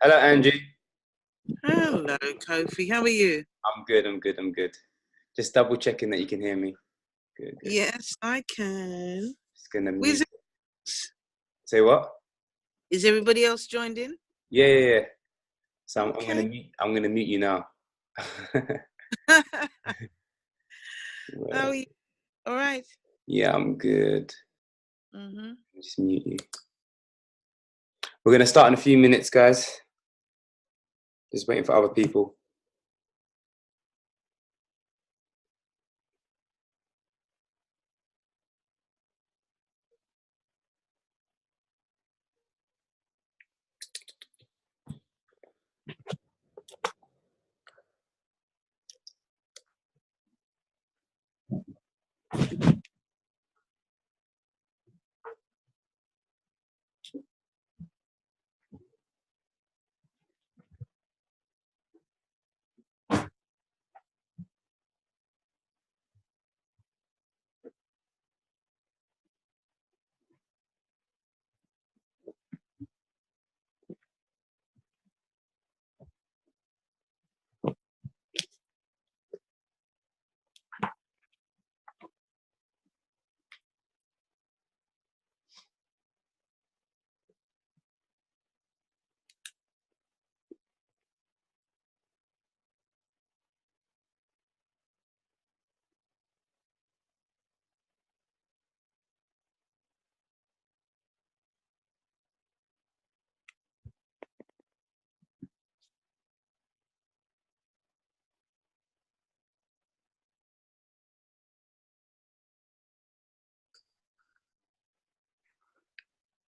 Hello, Angie. Hello, Kofi. How are you? I'm good. I'm good. Just double checking that you can hear me. Good. Yes, I can. Just gonna Where's mute. it? Say what? Is everybody else joined in? Yeah. So I'm gonna Okay. mute. I'm gonna mute you now. How are you? All right. Yeah, I'm good. Mm-hmm. Just mute you. We're gonna start in a few minutes, guys. Just waiting for other people.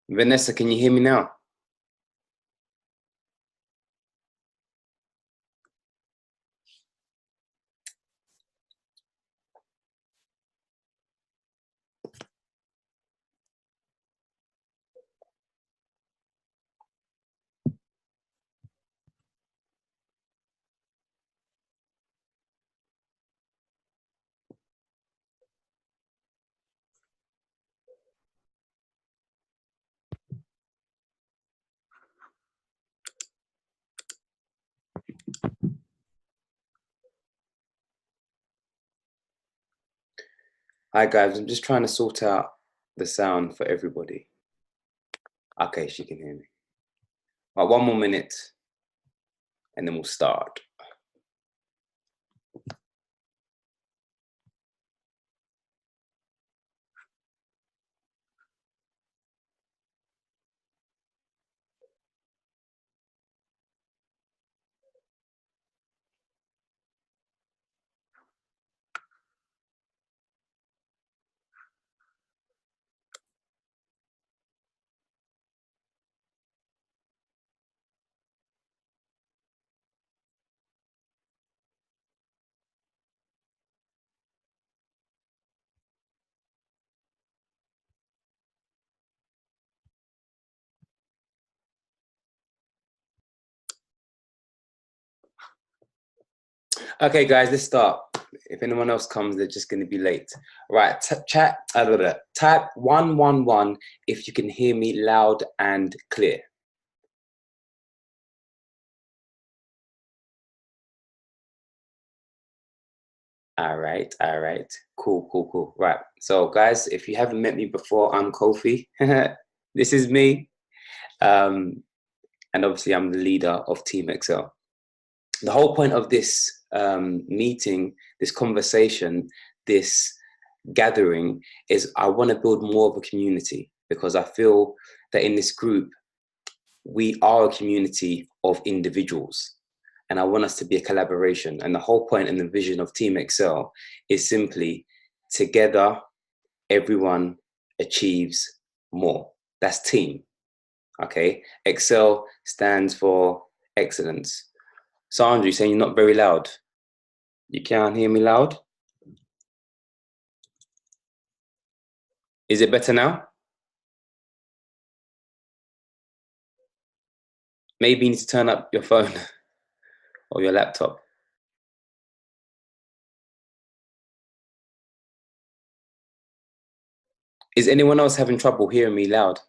Vanessa, can you hear me now? Hi, guys. I'm just trying to sort out the sound for everybody. Okay, she can hear me. Right, one more minute, and then we'll start. Okay, guys, let's start. If anyone else comes, they're just going to be late. Right, type 111 if you can hear me loud and clear. All right, cool. Right, so guys, if you haven't met me before, I'm Kofi. This is me, and obviously I'm the leader of TeamExcel. The whole point of this meeting, this conversation, this gathering is I want to build more of a community, because I feel that in this group, we are a community of individuals, and I want us to be a collaboration. And the whole point and the vision of TeamExcel is simply together, everyone achieves more. That's team. Okay. Excel stands for excellence. Sandra, you're saying you're not very loud. You can't hear me loud? Is it better now? Maybe you need to turn up your phone or your laptop. Is anyone else having trouble hearing me loud?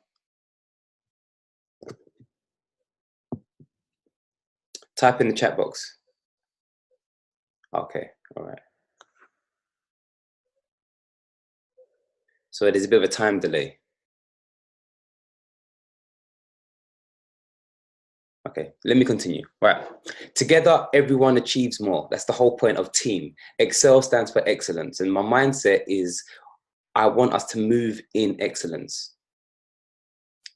Type in the chat box. Okay, all right. So there's a bit of a time delay. Okay, let me continue. Right. Together, everyone achieves more. That's the whole point of team. Excel stands for excellence. And my mindset is I want us to move in excellence.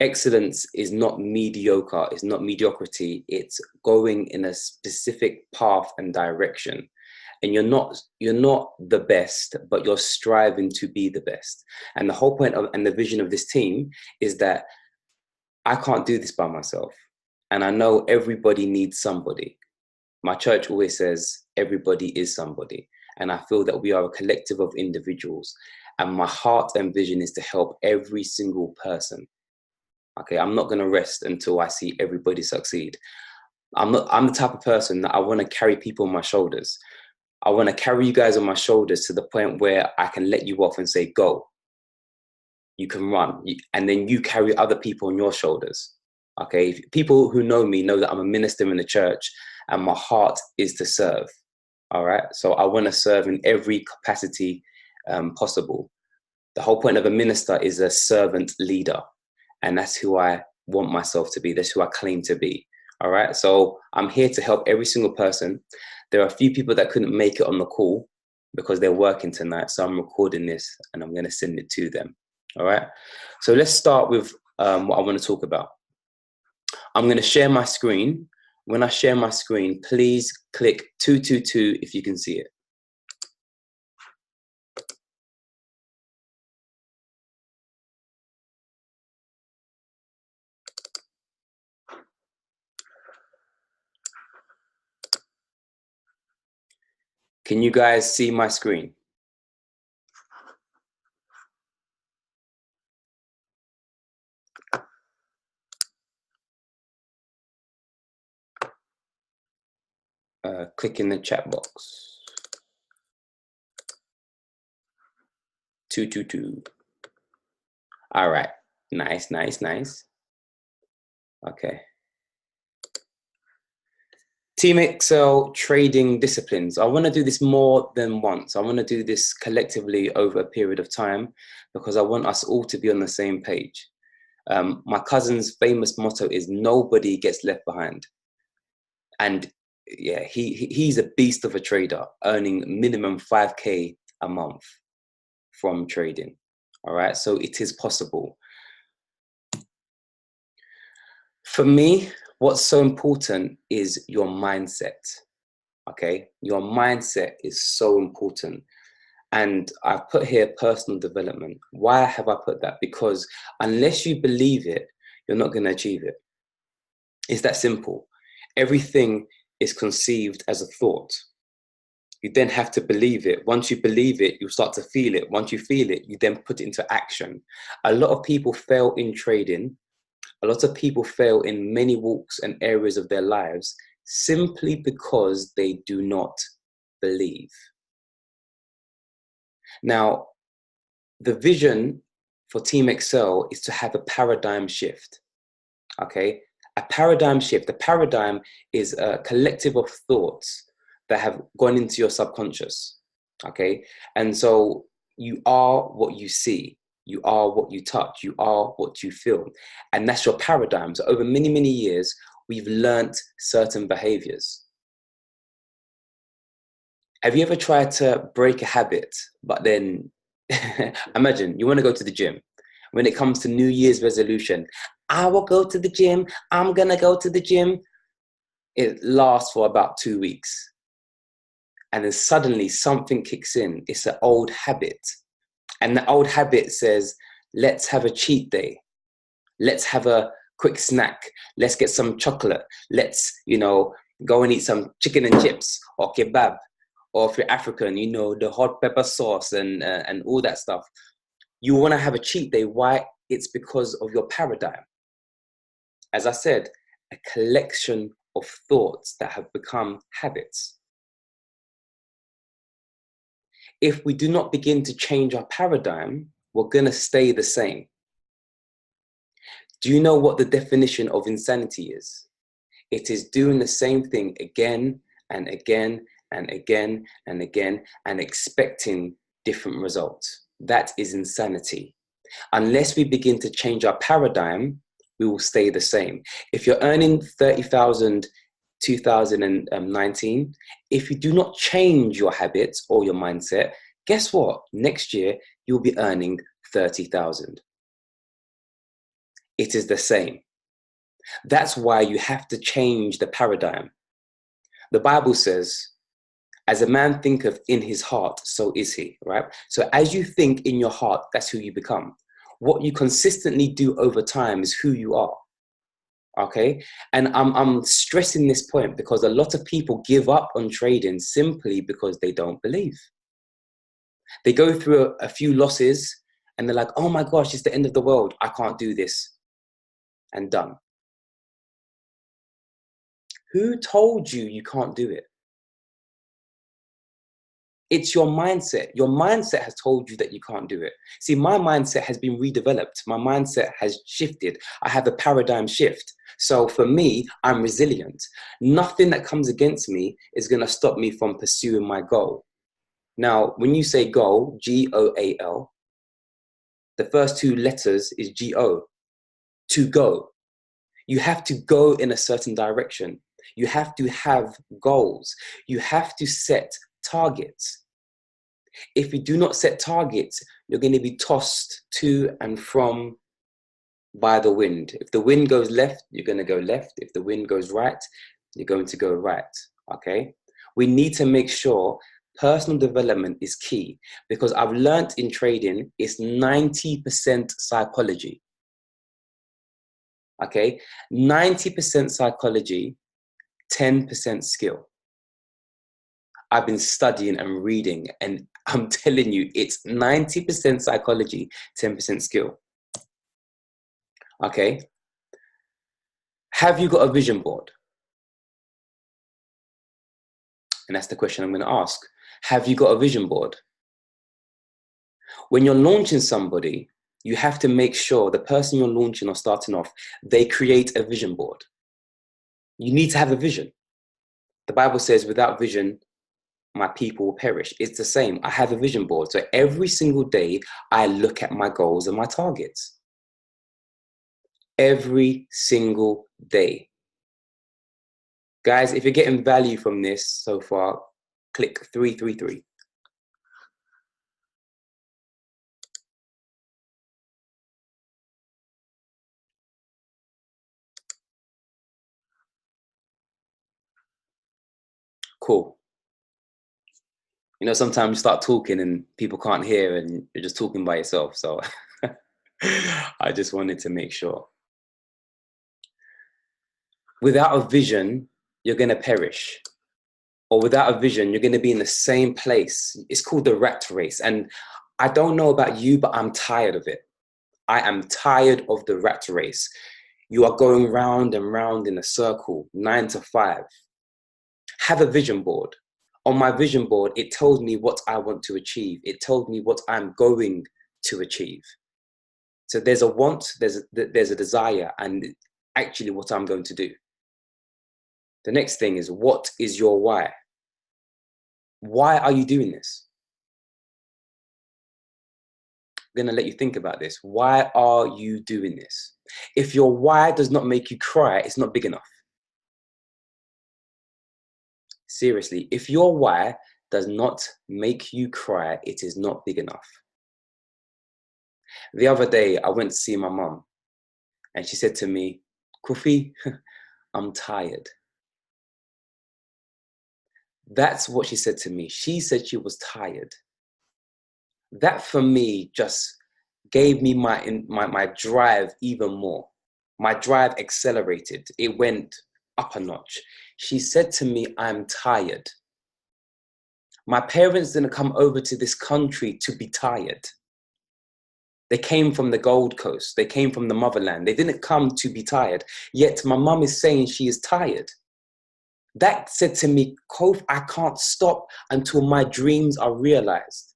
Excellence is not mediocre. It's not mediocrity. It's going in a specific path and direction. And you're not the best, but you're striving to be the best. And the whole point of and the vision of this team is that I can't do this by myself. And I know everybody needs somebody. My church always says everybody is somebody. And I feel that we are a collective of individuals. And my heart and vision is to help every single person. Okay, I'm not going to rest until I see everybody succeed. I'm the type of person that I want to carry people on my shoulders. I want to carry you guys on my shoulders to the point where I can let you off and say, go. You can run. And then you carry other people on your shoulders. Okay, people who know me know that I'm a minister in the church and my heart is to serve. All right, so I want to serve in every capacity possible. The whole point of a minister is a servant leader. And that's who I want myself to be. That's who I claim to be. All right. So I'm here to help every single person. There are a few people that couldn't make it on the call because they're working tonight. So I'm recording this and I'm going to send it to them. All right. So let's start with what I want to talk about. I'm going to share my screen. When I share my screen, please click 222 if you can see it. Can you guys see my screen? Click in the chat box. 222. All right. Nice, nice, nice. Okay. TeamExcel trading disciplines. I want to do this more than once. I want to do this collectively over a period of time because I want us all to be on the same page. My cousin's famous motto is nobody gets left behind. And yeah, he's a beast of a trader, earning minimum 5K a month from trading. All right, so it is possible. For me, what's so important is your mindset. Okay, your mindset is so important. And I've put here personal development. Why have I put that? Because unless you believe it, you're not going to achieve it. It's that simple. Everything is conceived as a thought. You then have to believe it. Once you believe it, you start to feel it. Once you feel it, you then put it into action. A lot of people fail in trading. A lot of people fail in many walks and areas of their lives simply because they do not believe. Now, the vision for TeamExcel is to have a paradigm shift. Okay, a paradigm shift. A paradigm is a collective of thoughts that have gone into your subconscious. Okay, and so you are what you see. You are what you touch. You are what you feel, and that's your paradigm. So over many, many years, we've learnt certain behaviors. Have you ever tried to break a habit, but then imagine you want to go to the gym. When it comes to New Year's resolution, I will go to the gym. I'm going to go to the gym. It lasts for about 2 weeks. And then suddenly something kicks in. It's an old habit. And the old habit says, let's have a cheat day. Let's have a quick snack. Let's get some chocolate. Let's, go and eat some chicken and chips or kebab. Or if you're African, the hot pepper sauce and all that stuff. You want to have a cheat day. Why? It's because of your paradigm. As I said, a collection of thoughts that have become habits. If we do not begin to change our paradigm, we're going to stay the same. Do you know what the definition of insanity is? It is doing the same thing again and again and again and again and expecting different results. That is insanity. Unless we begin to change our paradigm, we will stay the same. If you're earning 30,000, 2019, if you do not change your habits or your mindset, guess what? Next year, you'll be earning 30,000. It is the same. That's why you have to change the paradigm. The Bible says, as a man thinketh in his heart, so is he, right? So as you think in your heart, that's who you become. What you consistently do over time is who you are. Okay. And I'm stressing this point because a lot of people give up on trading simply because they don't believe. They go through a few losses and they're like, oh my gosh, it's the end of the world. I can't do this. And done. Who told you you can't do it? It's your mindset. Your mindset has told you that you can't do it. See, my mindset has been redeveloped. My mindset has shifted. I have a paradigm shift. So for me, I'm resilient. Nothing that comes against me is going to stop me from pursuing my goal. Now, when you say goal, Goal, the first two letters is Go, to go. You have to go in a certain direction. You have to have goals. You have to set targets. If you do not set targets, you're going to be tossed to and from by the wind. If the wind goes left, you're going to go left. If the wind goes right, you're going to go right. Okay? We need to make sure personal development is key because I've learned in trading it's 90% psychology. Okay? 90% psychology, 10% skill. I've been studying and reading, and I'm telling you, it's 90% psychology, 10% skill. Okay. Have you got a vision board? And that's the question I'm going to ask. Have you got a vision board? When you're launching somebody, you have to make sure the person you're launching or starting off, they create a vision board. You need to have a vision. The Bible says, without vision, my people will perish. It's the same. I have a vision board. So every single day, I look at my goals and my targets. Every single day. Guys, if you're getting value from this so far, click 333. Cool. You know, sometimes you start talking and people can't hear and you're just talking by yourself. So I just wanted to make sure. Without a vision, you're going to perish. Or without a vision, you're going to be in the same place. It's called the rat race. And I don't know about you, but I'm tired of it. I am tired of the rat race. You are going round and round in a circle, 9 to 5. Have a vision board. On my vision board, it tells me what I want to achieve. It tells me what I'm going to achieve. So there's a want, there's a desire, and actually what I'm going to do. The next thing is, what is your why? Why are you doing this? I'm going to let you think about this. Why are you doing this? If your why does not make you cry, it's not big enough. Seriously, if your why does not make you cry, it is not big enough. The other day, I went to see my mum and she said to me, Kofi, I'm tired. That's what she said to me. She said she was tired. That for me just gave me my drive even more. My drive accelerated. It went up a notch. She said to me, I'm tired. My parents didn't come over to this country to be tired. They came from the Gold Coast. They came from the motherland. They didn't come to be tired. Yet my mum is saying she is tired. That said to me, Kof, I can't stop until my dreams are realized.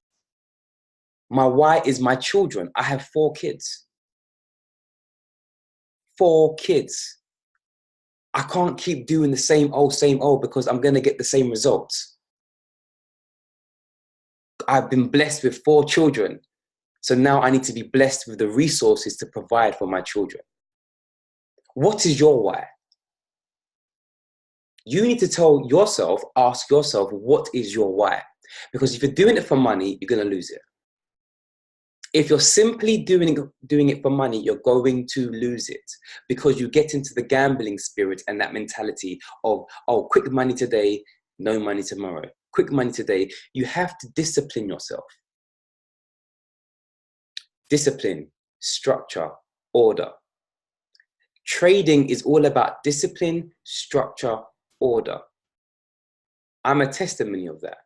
My why is my children. I have 4 kids. 4 kids. I can't keep doing the same old because I'm going to get the same results. I've been blessed with 4 children. So now I need to be blessed with the resources to provide for my children. What is your why? You need to ask yourself, what is your why? Because if you're doing it for money, you're going to lose it. If you're simply doing it for money, you're going to lose it, because you get into the gambling spirit and that mentality of, oh, quick money today, no money tomorrow. Quick money today. You have to discipline yourself. Discipline, structure, order. Trading is all about discipline, structure, order. I'm a testimony of that.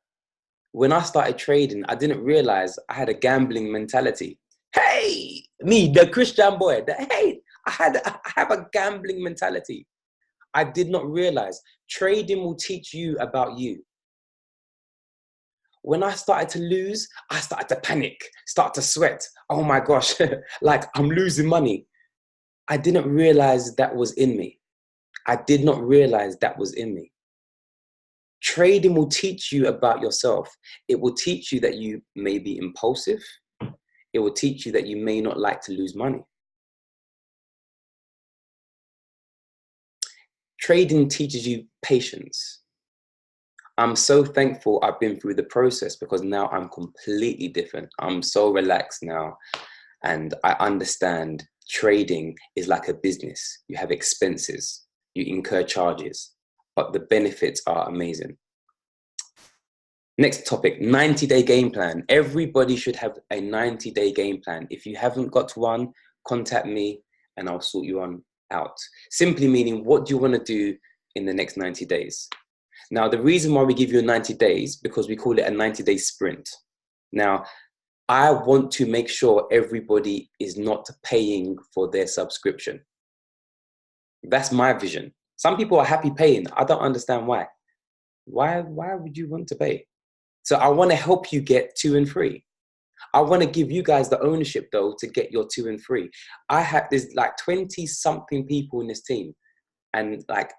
When I started trading, I didn't realize I had a gambling mentality. Hey, me, the Christian boy, I have a gambling mentality. I did not realize trading will teach you about you. When I started to lose, I started to panic, start to sweat. Oh my gosh, like I'm losing money. I didn't realize that was in me. I did not realize that was in me. Trading will teach you about yourself. It will teach you that you may be impulsive. It will teach you that you may not like to lose money. Trading teaches you patience. I'm so thankful I've been through the process, because now I'm completely different. I'm so relaxed now, and I understand trading is like a business. You have expenses, you incur charges, but the benefits are amazing. Next topic, 90-day game plan. Everybody should have a 90-day game plan. If you haven't got one, contact me and I'll sort you on out. Simply meaning, what do you want to do in the next 90 days? Now, the reason why we give you 90 days, because we call it a 90-day sprint. Now, I want to make sure everybody is not paying for their subscription. That's my vision. Some people are happy paying. I don't understand why. Why would you want to pay? So I want to help you get 2 and 3. I want to give you guys the ownership, though, to get your 2 and 3. There's like 20 something people in this team, and like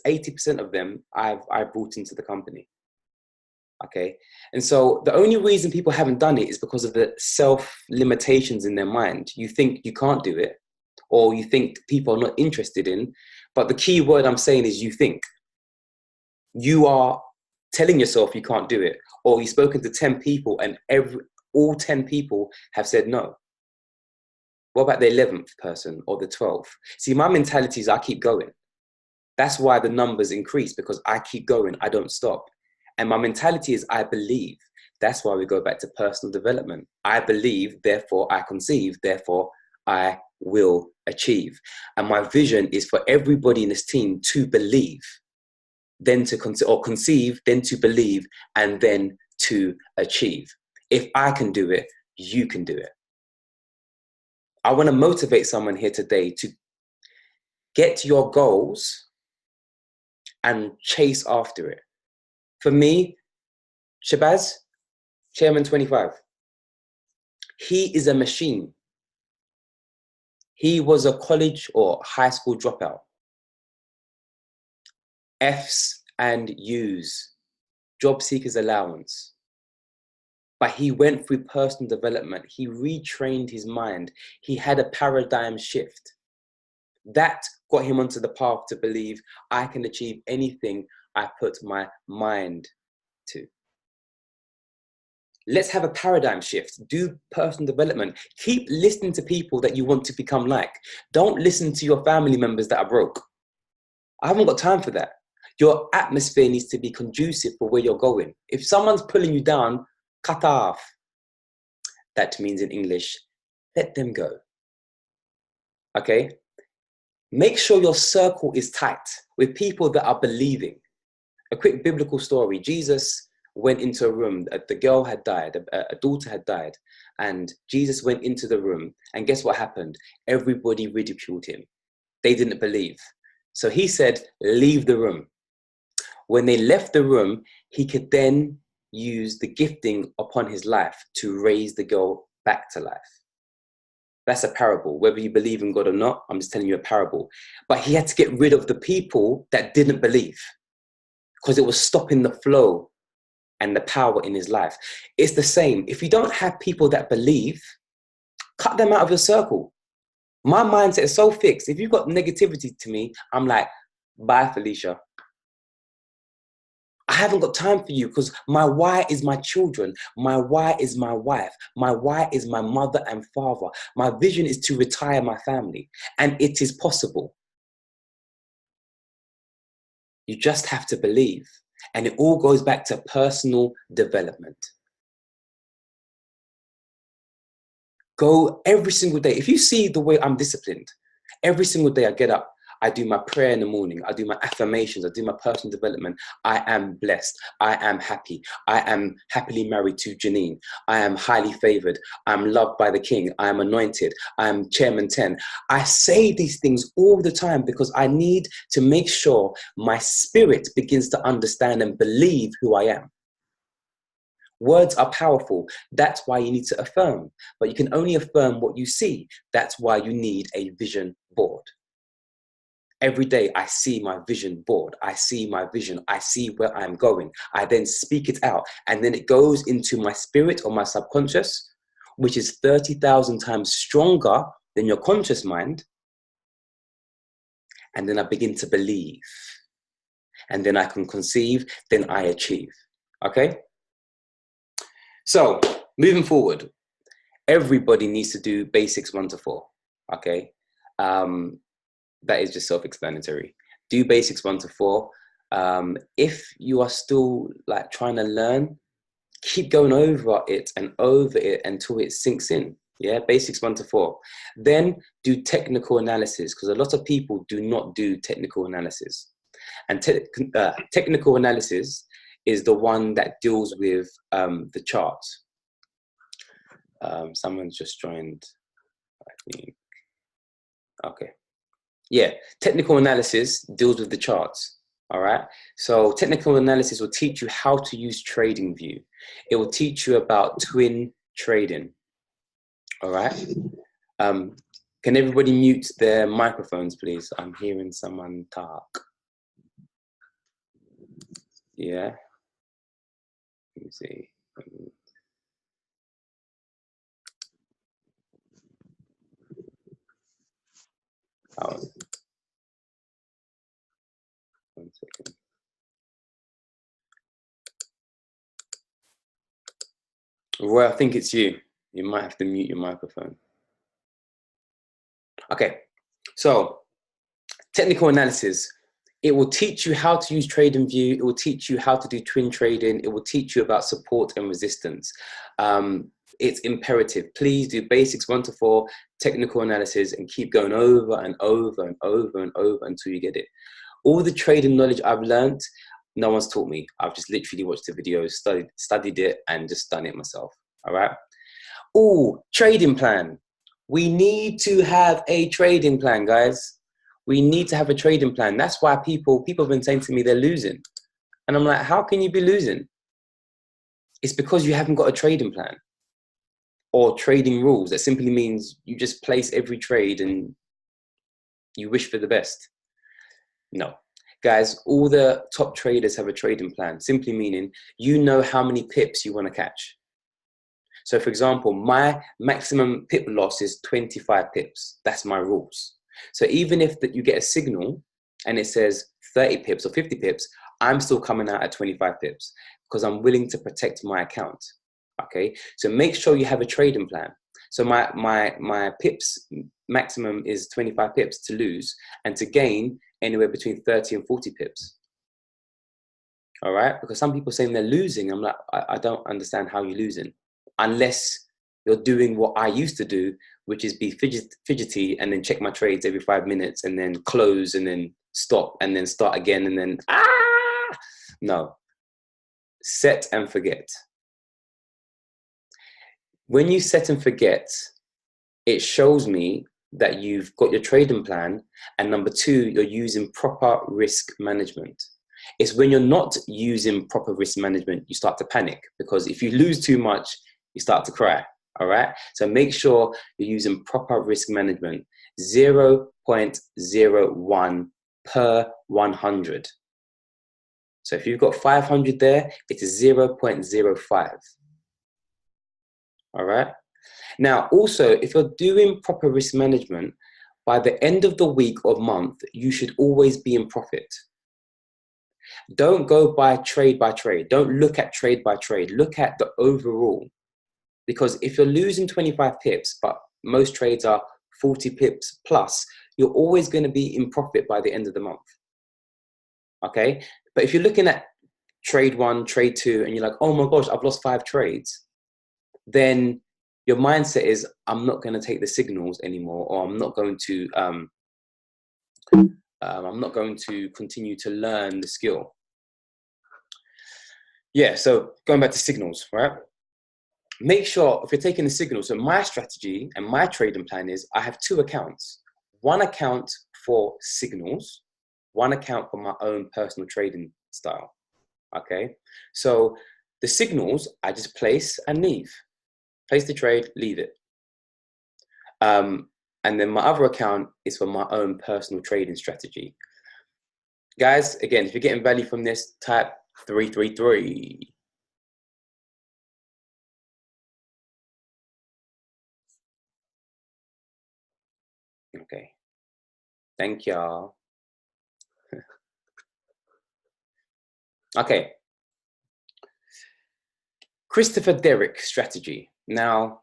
80% of them I've brought into the company. Okay. And so the only reason people haven't done it is because of the self limitations in their mind. You think you can't do it, or you think people are not interested in, but the key word I'm saying is you think. You are telling yourself you can't do it, or you've spoken to 10 people and all 10 people have said no. What about the 11th person or the 12th? See, my mentality is I keep going. That's why the numbers increase, because I keep going, I don't stop. And my mentality is I believe. That's why we go back to personal development. I believe, therefore I conceive, therefore I will achieve. And my vision is for everybody in this team to believe, then to conceive, then to believe, and then to achieve. If I can do it, you can do it. I want to motivate someone here today to get your goals and chase after it. For me, Shabazz, Chairman 25, he is a machine. He was a college or high school dropout. F's and U's, job seekers allowance. But he went through personal development. He retrained his mind. He had a paradigm shift. That got him onto the path to believe I can achieve anything I put my mind to. Let's have a paradigm shift. Do personal development. Keep listening to people that you want to become like. Don't listen to your family members that are broke. I haven't got time for that. Your atmosphere needs to be conducive for where you're going. If someone's pulling you down, cut off. That means in English, let them go. Okay? Make sure your circle is tight with people that are believing. A quick biblical story. Jesus went into a room. The girl had died. A daughter had died. And Jesus went into the room. And guess what happened? Everybody ridiculed him. They didn't believe. So he said, leave the room. When they left the room, he could then use the gifting upon his life to raise the girl back to life. That's a parable. Whether you believe in God or not, I'm just telling you a parable. But he had to get rid of the people that didn't believe because it was stopping the flow and the power in his life. It's the same. If you don't have people that believe, cut them out of your circle. My mindset is so fixed. If you've got negativity to me, I'm like, bye, Felicia. I haven't got time for you because my why is my children. My why is my wife. My why is my mother and father. My vision is to retire my family. And it is possible. You just have to believe. And it all goes back to personal development. Go every single day. If you see the way I'm disciplined, every single day I get up, I do my prayer in the morning, I do my affirmations, I do my personal development. I am blessed. I am happy. I am happily married to Janine. I am highly favored. I'm loved by the King. I am anointed. I am Chairman 10. I say these things all the time because I need to make sure my spirit begins to understand and believe who I am. Words are powerful. That's why you need to affirm. But you can only affirm what you see. That's why you need a vision board. Every day I see my vision board. I see my vision. I see where I'm going. I then speak it out. And then it goes into my spirit or my subconscious, which is 30,000 times stronger than your conscious mind. And then I begin to believe. And then I can conceive, then I achieve. Okay? So, moving forward, everybody needs to do basics 1 to 4. Okay? That is just self-explanatory. Do basics 1 to 4. If you are still like trying to learn, keep going over it until it sinks in. Yeah, basics 1 to 4. Then do technical analysis, because a lot of people do not do technical analysis. And technical analysis is the one that deals with the charts. Someone's just joined, I think. Okay. Yeah, technical analysis deals with the charts. All right. So technical analysis will teach you how to use TradingView. It will teach you about twin trading. All right. Can everybody mute their microphones, please? I'm hearing someone talk. Yeah. Let me see. Oh. 1 second. Roy, I think it's you. You might have to mute your microphone. Okay. So technical analysis. It will teach you how to use TradingView. It will teach you how to do twin trading. It will teach you about support and resistance. It's imperative. Please do basics 1 to 4, technical analysis, and keep going over and over and over and over until you get it. All the trading knowledge I've learned, no one's taught me. I've just literally watched the videos, studied it, and just done it myself. All right. Oh, trading plan. We need to have a trading plan, guys. We need to have a trading plan. That's why people have been saying to me they're losing. And I'm like, how can you be losing? It's because you haven't got a trading plan or trading rules. That simply means you just place every trade and you wish for the best. No. Guys, all the top traders have a trading plan, simply meaning you know how many pips you want to catch. So for example, my maximum pip loss is 25 pips. That's my rules. So even if that you get a signal and it says 30 pips or 50 pips, I'm still coming out at 25 pips because I'm willing to protect my account. Okay, so make sure you have a trading plan. So my pips maximum is 25 pips to lose and to gain anywhere between 30 and 40 pips. All right, because some people saying they're losing. I'm like, I don't understand how you're losing unless you're doing what I used to do, which is be fidgety and then check my trades every 5 minutes and then close and then stop and then start again and then, no. Set and forget. When you set and forget, it shows me that you've got your trading plan, and number 2, you're using proper risk management. It's when you're not using proper risk management, you start to panic, because if you lose too much, you start to cry. All right. So make sure you're using proper risk management. 0.01 per 100. So if you've got 500 there, it's 0.05. All right. Now, also, if you're doing proper risk management, by the end of the week or month, you should always be in profit. Don't go by trade. Don't look at trade by trade. Look at the overall. Because if you're losing 25 pips, but most trades are 40 pips plus, you're always going to be in profit by the end of the month. Okay? But if you're looking at trade 1, trade 2, and you're like, oh my gosh, I've lost 5 trades, then your mindset is, I'm not going to take the signals anymore, or I'm not going to continue to learn the skill. Yeah, so going back to signals, right? Make sure if you're taking the signals, so my strategy and my trading plan is I have 2 accounts. One account for signals, one account for my own personal trading style. Okay, so the signals I just place and leave. Place the trade, leave it. And then my other account is for my own personal trading strategy. Guys, again, if you're getting value from this, type 333. Okay. Thank y'all. Okay. Christopher Derrick strategy. Now,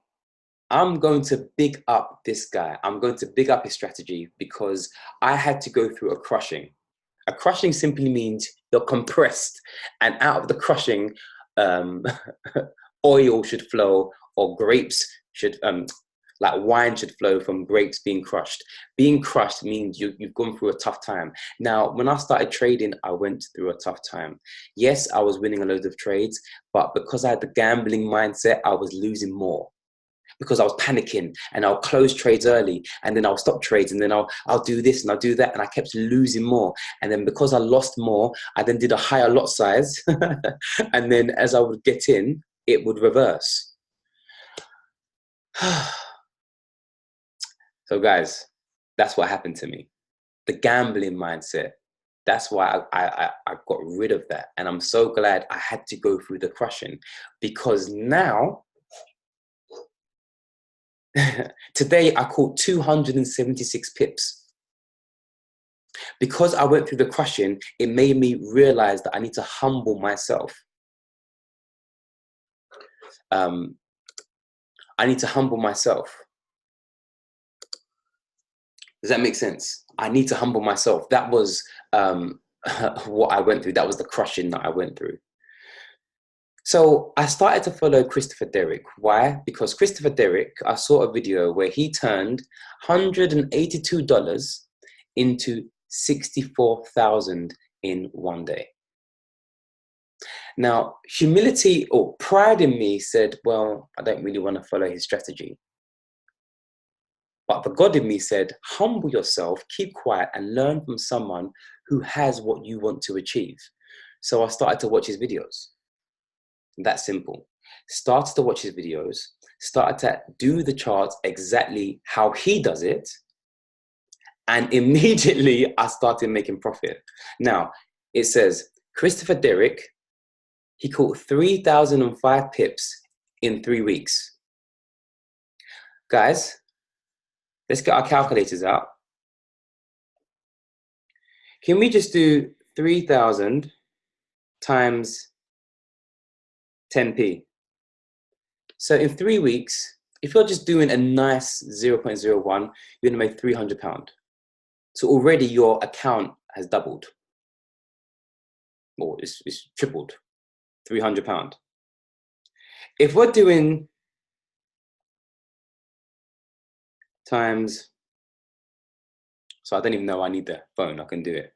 I'm going to big up this guy. I'm going to big up his strategy because I had to go through a crushing. A crushing simply means you're compressed, and out of the crushing, oil should flow, or grapes should, like wine should flow from grapes being crushed. Being crushed means you've gone through a tough time. Now, when I started trading, I went through a tough time. Yes, I was winning a load of trades, but because I had the gambling mindset, I was losing more. Because I was panicking, and I'll close trades early, and then I'll stop trades, and then I'll do this and I'll do that, and I kept losing more. And then because I lost more, I then did a higher lot size, and then as I would get in, it would reverse. So guys, that's what happened to me. The gambling mindset. That's why I got rid of that. And I'm so glad I had to go through the crushing, because now, today I caught 276 pips. Because I went through the crushing, it made me realize that I need to humble myself. I need to humble myself. Does that make sense? I need to humble myself. That was what I went through. That was the crushing that I went through. So I started to follow Christopher Derrick. Why? Because Christopher Derrick, I saw a video where he turned $182 into 64,000 in one day. Now, humility or pride in me said, well, I don't really want to follow his strategy. But the God in me said, humble yourself, keep quiet, and learn from someone who has what you want to achieve. So I started to watch his videos. That simple. Started to watch his videos, started to do the charts exactly how he does it, and immediately I started making profit. Now, it says, Christopher Derrick, he caught 3,005 pips in 3 weeks. Guys, let's get our calculators out. Can we just do 3,000 times 10p? So in 3 weeks, if you're just doing a nice 0.01, you're going to make £300. So already your account has doubled. Or it's tripled, £300. If we're doing times, so I don't even know I need the phone, I can do it.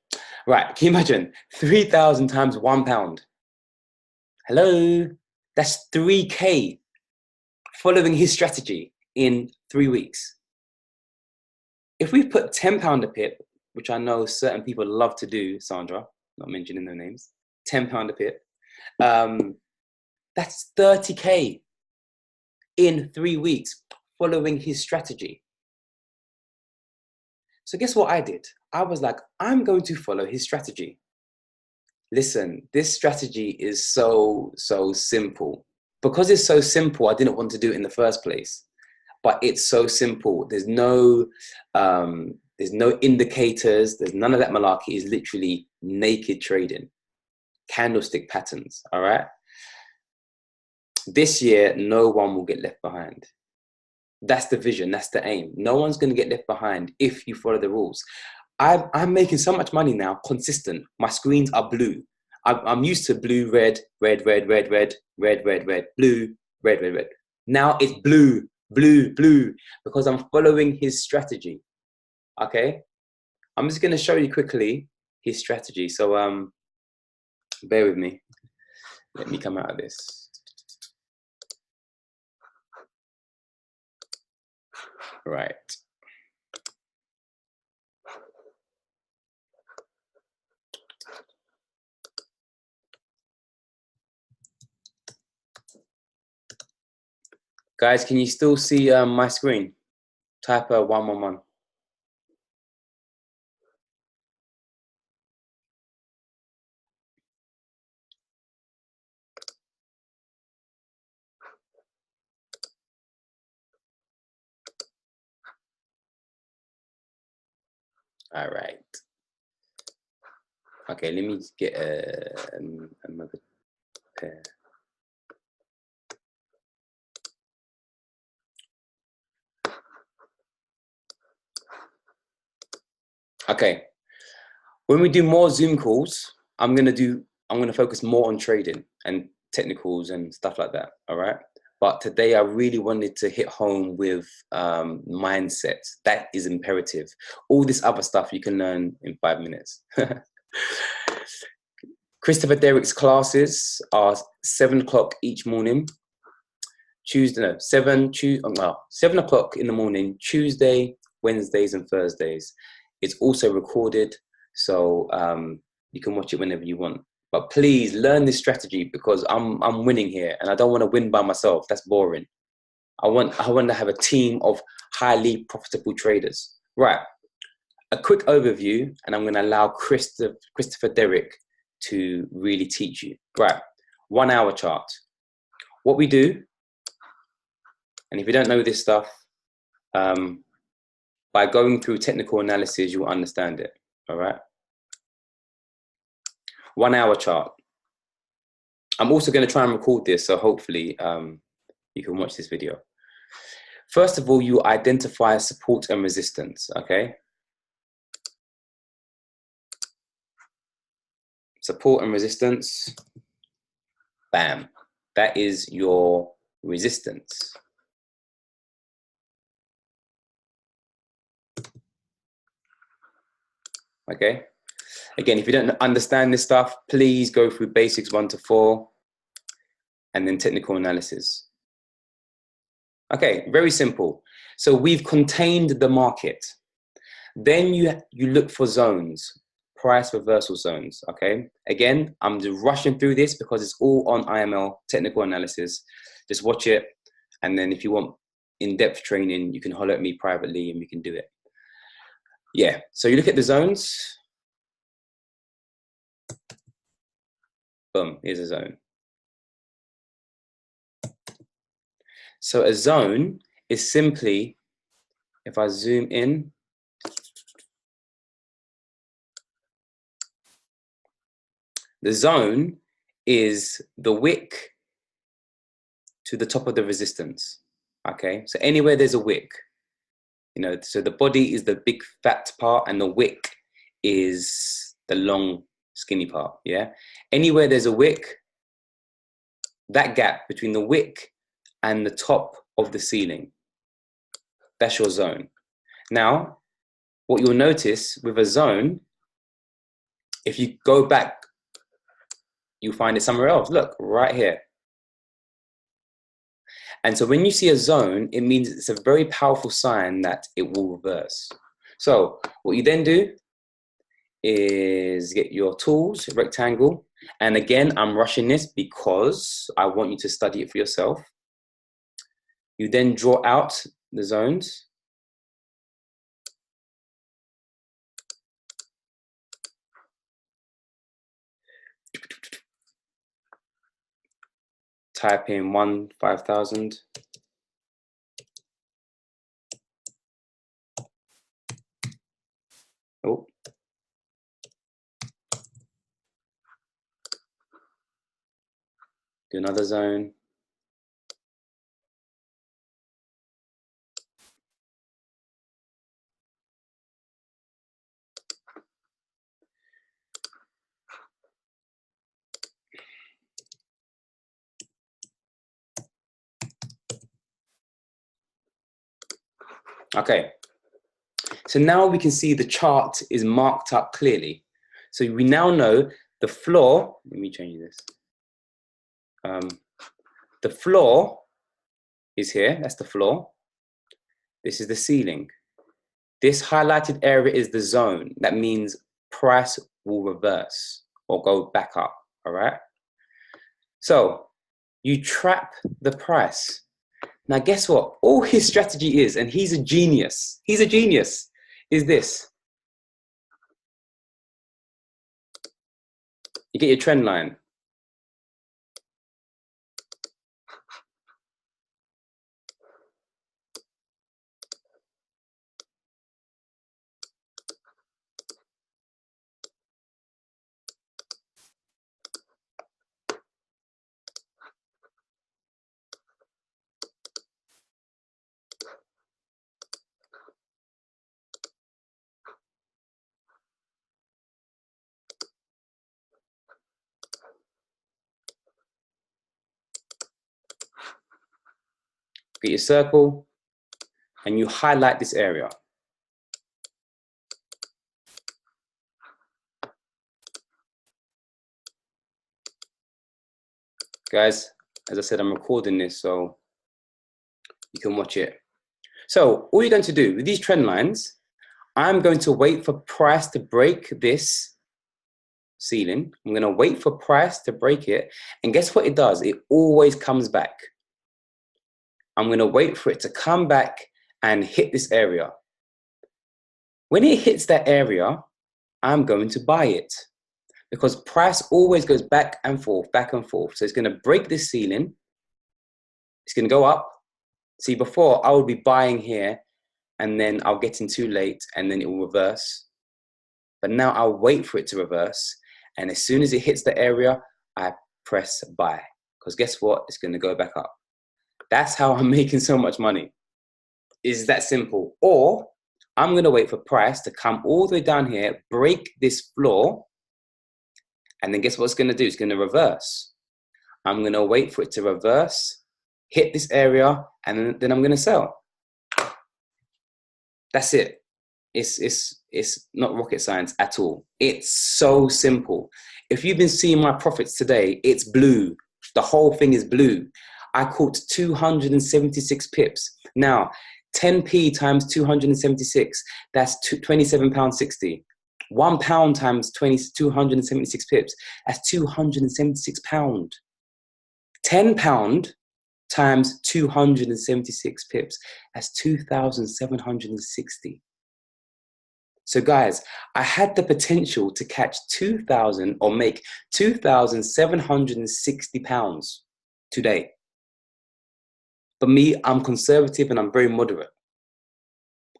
Right, can you imagine 3,000 times £1? Hello, that's 3K following his strategy in 3 weeks. If we put £10 a pip, which I know certain people love to do, Sandra, not mentioning their names, £10 a pip, that's 30K. in 3 weeks following his strategy. So guess what I did? I was like, I'm going to follow his strategy. Listen, this strategy is so simple. Because it's so simple, I didn't want to do it in the first place. But it's so simple. There's no indicators. There's none of that malarkey. It's literally naked trading, candlestick patterns. All right. This year, no one will get left behind. That's the vision. That's the aim. No one's going to get left behind if you follow the rules. I'm making so much money now, consistent. My screens are blue. I'm used to blue, red, red, red, red, red, red, red, red, blue, red, red, red. Now it's blue, blue, blue, because I'm following his strategy. Okay? I'm just going to show you quickly his strategy. So bear with me. Let me come out of this. Right. Guys, can you still see my screen? Type 111. All right. Okay, let me get another pair. Okay. When we do more Zoom calls, I'm gonna focus more on trading and technicals and stuff like that. All right. But today I really wanted to hit home with mindset. That is imperative. All this other stuff you can learn in 5 minutes. Christopher Derrick's classes are 7 o'clock each morning. 7 o'clock in the morning, Tuesday, Wednesdays, and Thursdays. It's also recorded, so you can watch it whenever you want. But please learn this strategy because I'm winning here, and I don't want to win by myself. That's boring. I want to have a team of highly profitable traders. Right. A quick overview, and I'm going to allow Christopher Derrick to really teach you. Right. 1 hour chart. What we do, and if you don't know this stuff, by going through technical analysis, you'll understand it. All right. 1 hour chart. I'm also going to try and record this, so hopefully you can watch this video. First of all, you identify support and resistance. Okay. Support and resistance. Bam. That is your resistance. Okay. Again, if you don't understand this stuff, please go through basics 1 to 4 and then technical analysis. Okay, very simple. So we've contained the market. Then you look for zones, price reversal zones, okay? Again, I'm just rushing through this because it's all on IML, technical analysis. Just watch it. And then if you want in-depth training, you can holler at me privately and we can do it. Yeah, so you look at the zones. Boom, here's a zone. So a zone is simply, if I zoom in, the zone is the wick to the top of the resistance. Okay, so anywhere there's a wick, you know, so the body is the big fat part and the wick is the long skinny part. Yeah, anywhere there's a wick, that gap between the wick and the top of the ceiling, that's your zone. Now, what you'll notice with a zone, if you go back, you'll find it somewhere else. Look, right here. And so when you see a zone, it means it's a very powerful sign that it will reverse. So what you then do is get your tools, rectangle. And again, I'm rushing this because I want you to study it for yourself. You then draw out the zones. Type in 5,000. Oh. Do another zone. Okay, so now we can see the chart is marked up clearly. So we now know the floor, let me change this. The floor is here, that's the floor. This is the ceiling. This highlighted area is the zone. That means price will reverse or go back up, all right? So you trap the price. Now guess what? All his strategy is, and he's a genius, is this. You get your trend line. Get your circle, and you highlight this area. Guys, as I said, I'm recording this so you can watch it. So all you're going to do with these trend lines, I'm going to wait for price to break this ceiling. I'm going to wait for price to break it. And guess what it does? It always comes back. I'm going to wait for it to come back and hit this area. When it hits that area, I'm going to buy it because price always goes back and forth, back and forth. So it's going to break this ceiling. It's going to go up. See, before I would be buying here and then I'll get in too late and then it will reverse. But now I'll wait for it to reverse. And as soon as it hits the area, I press buy. Because guess what? It's going to go back up. That's how I'm making so much money. It's that simple. Or I'm going to wait for price to come all the way down here, break this floor. And then guess what it's going to do? It's going to reverse. I'm going to wait for it to reverse, hit this area, and then I'm going to sell. That's it. It's not rocket science at all. It's so simple. If you've been seeing my profits today, it's blue. The whole thing is blue. I caught 276 pips. Now, 10p times 276, that's £27.60. £1 times 276 pips, that's £276. £10 times 276 pips, that's 2,760. So guys, I had the potential to catch 2,000 or make £2,760 today. But me, I'm conservative and I'm very moderate.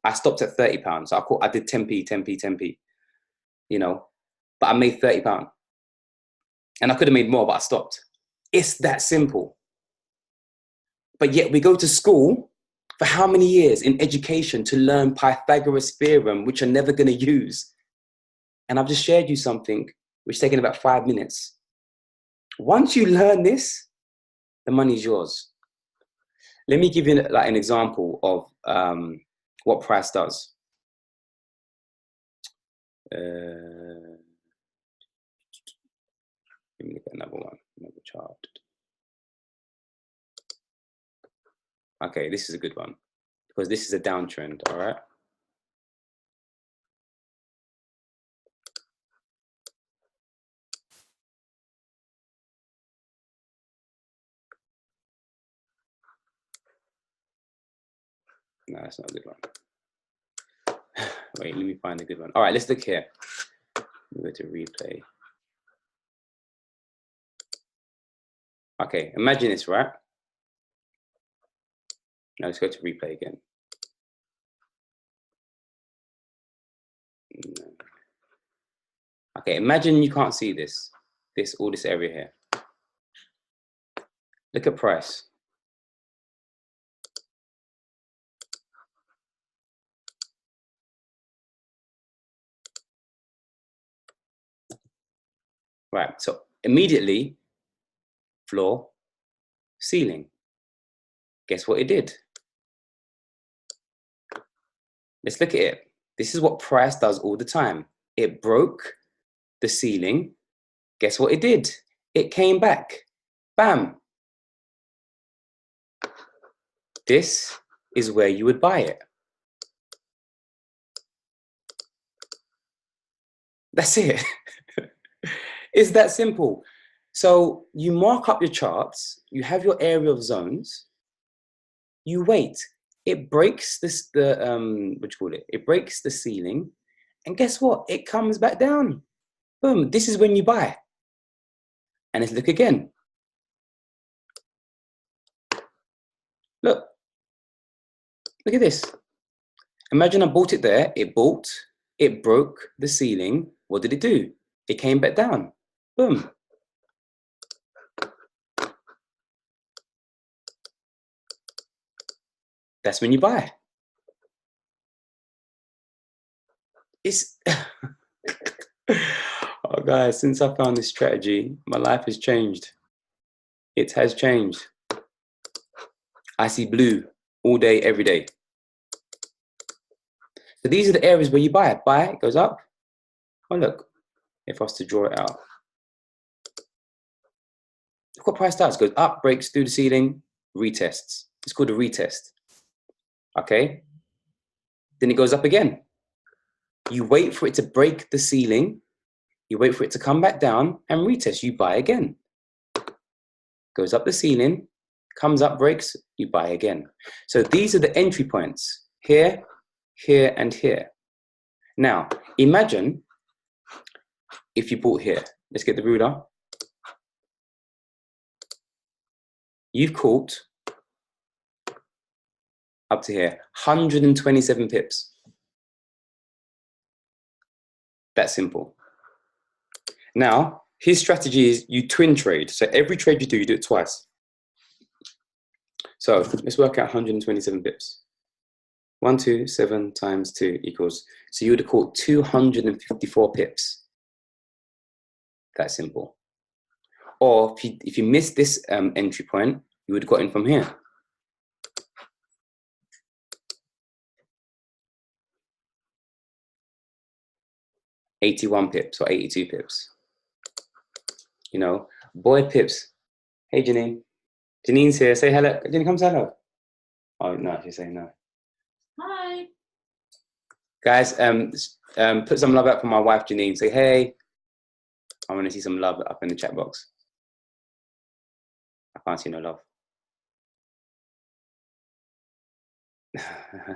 I stopped at £30. So I did 10p, 10p, 10p, you know, but I made £30. And I could have made more, but I stopped. It's that simple. But yet we go to school for how many years in education to learn Pythagoras theorem, which you're never going to use. And I've just shared you something which has taken about 5 minutes. Once you learn this, the money's yours. Let me give you like an example of what price does. Let me look at another one, another chart. Okay, this is a good one because this is a downtrend, all right? No, that's not a good one. Wait, let me find a good one. All right, let's look here. We go to replay. Okay, imagine this, right? Now let's go to replay again. Okay, imagine you can't see this, all this area here. Look at price. Right, so immediately, floor, ceiling. Guess what it did? Let's look at it. This is what price does all the time. It broke the ceiling. Guess what it did? It came back. Bam. This is where you would buy it. That's it. It's that simple. So you mark up your charts, you have your area of zones, you wait. It breaks this, what do you call it? It breaks the ceiling, and guess what? It comes back down. Boom, this is when you buy. And let's look again. Look at this. Imagine I bought it there, it broke the ceiling. What did it do? It came back down. Boom. That's when you buy. It's, oh guys, since I found this strategy, my life has changed. It has changed. I see blue all day, every day. So these are the areas where you buy it. Buy it, goes up. Oh look, if I was to draw it out. Look what price does. Goes up, breaks through the ceiling, retests. It's called a retest. Okay? Then it goes up again. You wait for it to break the ceiling. You wait for it to come back down and retest. You buy again. Goes up the ceiling, comes up, breaks, you buy again. So these are the entry points. Here, here, and here. Now, imagine if you bought here. Let's get the ruler. You've caught up to here, 127 pips. That's simple. Now, his strategy is you twin trade. So every trade you do it twice. So let's work out 127 pips. 127 times 2 equals, so you would have caught 254 pips. That's simple. Or if you missed this entry point, you would have got in from here. $81 pips or 82 pips. You know, boy pips. Hey, Janine. Janine's here. Say hello. Janine, come say hello. Oh, no, she's saying no. Hi. Guys, put some love out for my wife, Janine. Say, hey. I want to see some love up in the chat box. I can't see no love.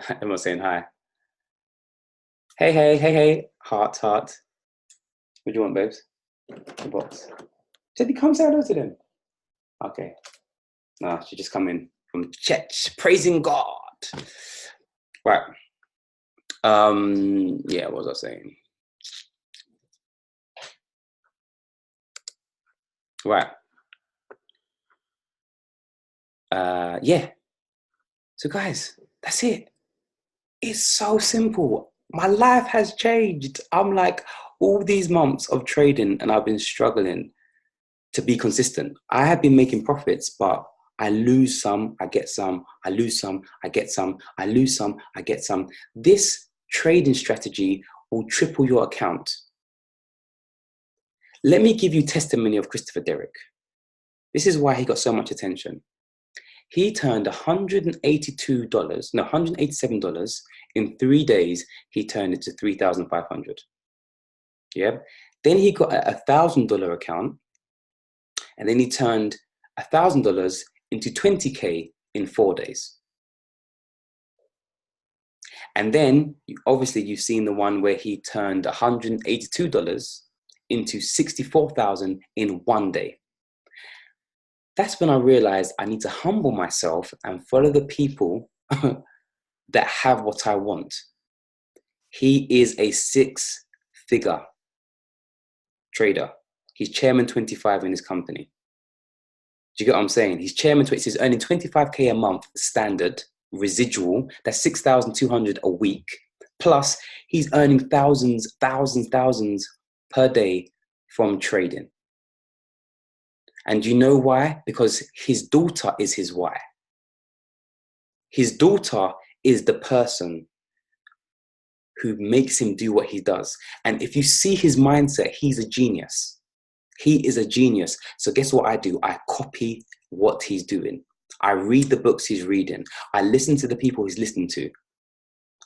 Everyone's saying hi. Hey, hey, hey, hey. Heart, heart. What do you want, babes? The box. Did he come say hello to them? Okay. No, she just come in from church, praising God. Right. Yeah, what was I saying? Right. Yeah. So guys, that's it. It's so simple. My life has changed. I'm like, all these months of trading and I've been struggling to be consistent. I have been making profits, but I lose some, I get some, I lose some, I get some, I lose some, I get some. This trading strategy will triple your account. Let me give you testimony of Christopher Derrick. This is why he got so much attention. He turned $187 in 3 days. He turned it to $3,500. Yeah. Then he got a $1,000 account, and then he turned $1,000 into 20K in 4 days. And then obviously you've seen the one where he turned $182 into $64,000 in one day. That's when I realized I need to humble myself and follow the people that have what I want. He is a 6-figure trader. He's chairman 25 in his company. Do you get what I'm saying? He's chairman, he's earning 25K a month standard residual. That's 6,200 a week. Plus he's earning thousands per day from trading. And you know why? Because his daughter is his why. His daughter is the person who makes him do what he does. And if you see his mindset, he's a genius. He is a genius. So guess what I do? I copy what he's doing. I read the books he's reading. I listen to the people he's listening to.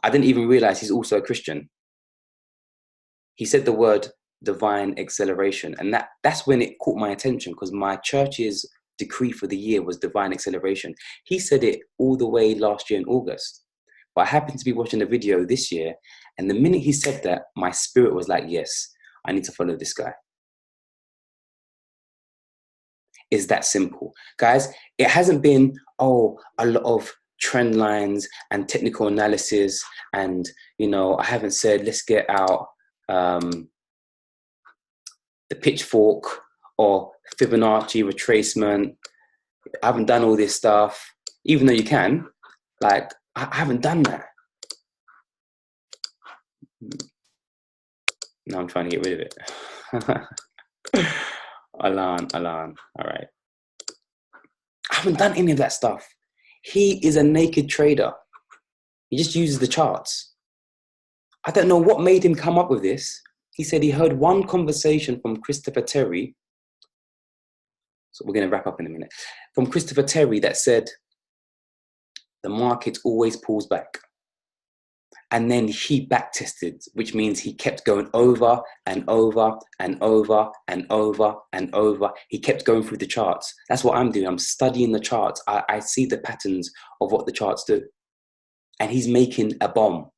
I didn't even realize he's also a Christian. He said the word divine acceleration. And that's when it caught my attention, because my church's decree for the year was divine acceleration. He said it all the way last year in August. But I happened to be watching a video this year. And the minute he said that, my spirit was like, yes, I need to follow this guy. Is that simple. Guys, it hasn't been, a lot of trend lines and technical analysis. And, I haven't said, let's get out the pitchfork or Fibonacci retracement. I haven't done all this stuff, even though you can. Like, I haven't done that. Now I'm trying to get rid of it. Alan, all right. I haven't done any of that stuff. He is a naked trader. He just uses the charts. I don't know what made him come up with this. He said he heard one conversation from Christopher Terry. So we're going to wrap up in a minute. From Christopher Terry that said, the market always pulls back. And then he back tested, which means he kept going over and over and over and over and over. He kept going through the charts. That's what I'm doing. I'm studying the charts. I see the patterns of what the charts do. And he's making a bomb.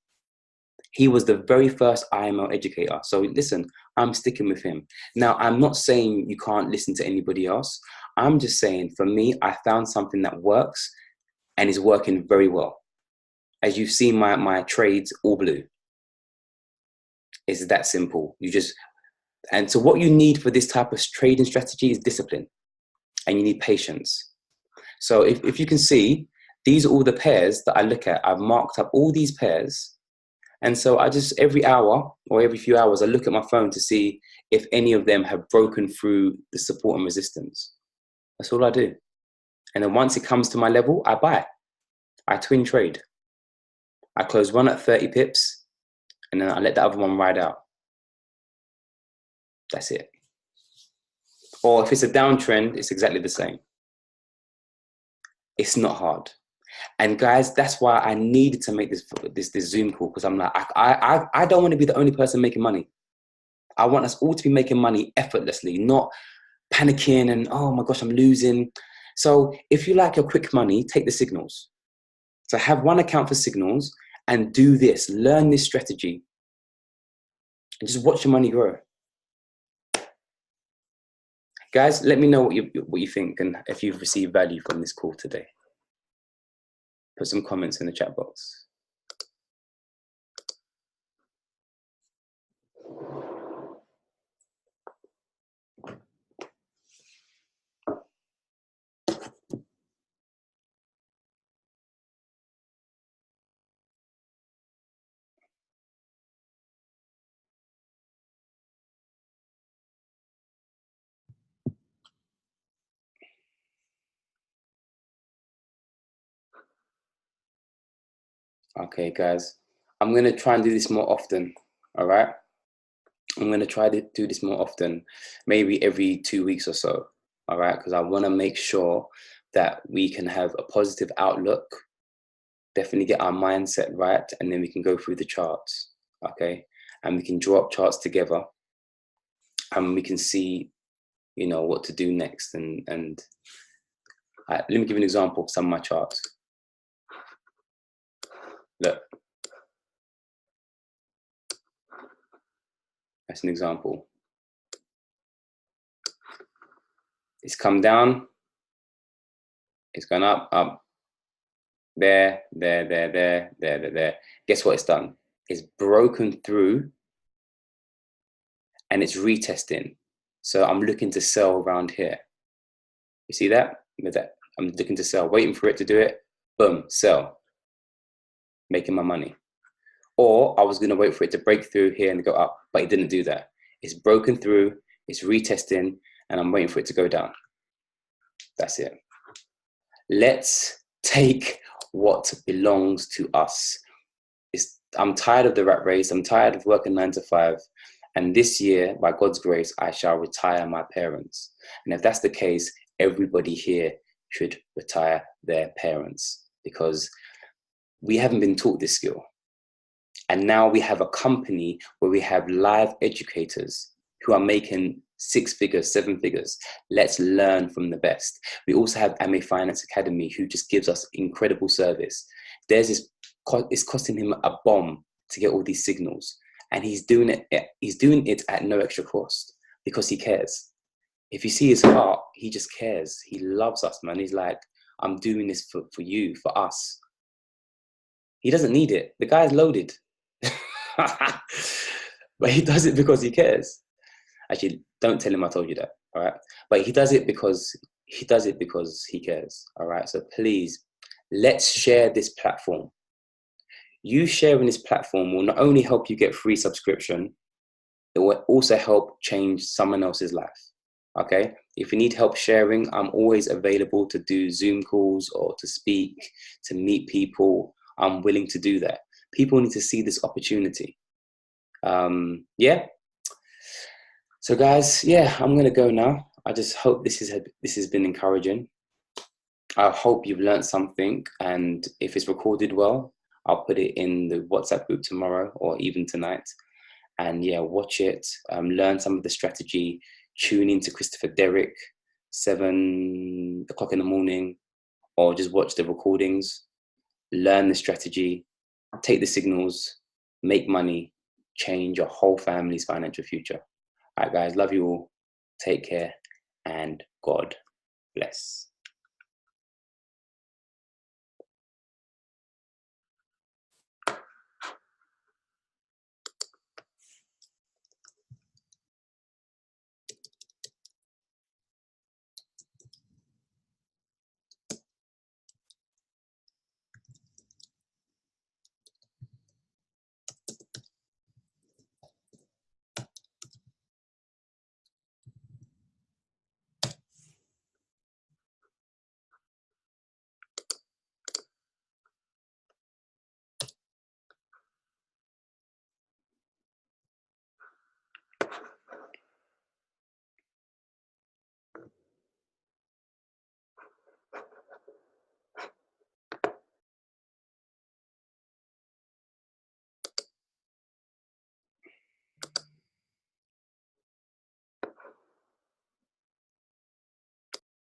He was the very first IMO educator. So listen, I'm sticking with him. Now, I'm not saying you can't listen to anybody else. I'm just saying, for me, I found something that works and is working very well. As you've seen my trades all blue. It's that simple. And so what you need for this type of trading strategy is discipline, and you need patience. So if you can see, these are all the pairs that I look at. I've marked up all these pairs. And so I just, every hour or every few hours, I look at my phone to see if any of them have broken through the support and resistance. That's all I do. And then once it comes to my level, I buy. I twin trade. I close one at 30 pips, and then I let the other one ride out. That's it. Or if it's a downtrend, it's exactly the same. It's not hard. And guys, that's why I needed to make this Zoom call, because I'm like, I don't want to be the only person making money. I want us all to be making money effortlessly, not panicking and, oh my gosh, I'm losing. So if you like your quick money, take the signals. So have one account for signals and do this, learn this strategy, and just watch your money grow. Guys, let me know what you think and if you've received value from this call today. Put some comments in the chat box. Okay, guys, I'm going to try and do this more often, all right? I'm going to try to do this more often, maybe every 2 weeks or so, all right? Because I want to make sure that we can have a positive outlook, definitely get our mindset right, and then we can go through the charts, okay? And we can draw up charts together, and we can see, what to do next. And let me give you an example of some of my charts. Look, That's an example. It's come down. It's gone up, up, there. Guess what it's done? It's broken through and it's retesting. So I'm looking to sell around here. You see that? I'm looking to sell, waiting for it to do it. Boom, sell. Making my money. Or I was going to wait for it to break through here and go up, but it didn't do that. It's broken through, it's retesting, and I'm waiting for it to go down. That's it. Let's take what belongs to us. I'm tired of the rat race. I'm tired of working 9 to 5. And this year, by God's grace, I shall retire my parents. And if that's the case, everybody here should retire their parents, because we haven't been taught this skill. And now we have a company where we have live educators who are making 6 figures, 7 figures. Let's learn from the best. We also have AME Finance Academy, who just gives us incredible service. It's costing him a bomb to get all these signals. And he's doing it at no extra cost because he cares. If you see his heart, he just cares. He loves us, man. He's like, I'm doing this for you, for us. He doesn't need it. The guy's loaded. But he does it because he cares. Actually, don't tell him I told you that, all right? But he does it because he cares, all right? So please, let's share this platform. You sharing this platform will not only help you get free subscription, it will also help change someone else's life, okay? If you need help sharing, I'm always available to do Zoom calls or to speak, to meet people. I'm willing to do that. People need to see this opportunity. Yeah. So guys, yeah, I'm gonna go now. I just hope this has been encouraging. I hope you've learned something, and if it's recorded well, I'll put it in the WhatsApp group tomorrow or even tonight. And yeah, watch it, learn some of the strategy, tune into Christopher Derrick, 7 o'clock in the morning, or just watch the recordings, learn the strategy, take the signals, make money, change your whole family's financial future. All right, guys, love you all. Take care, and God bless.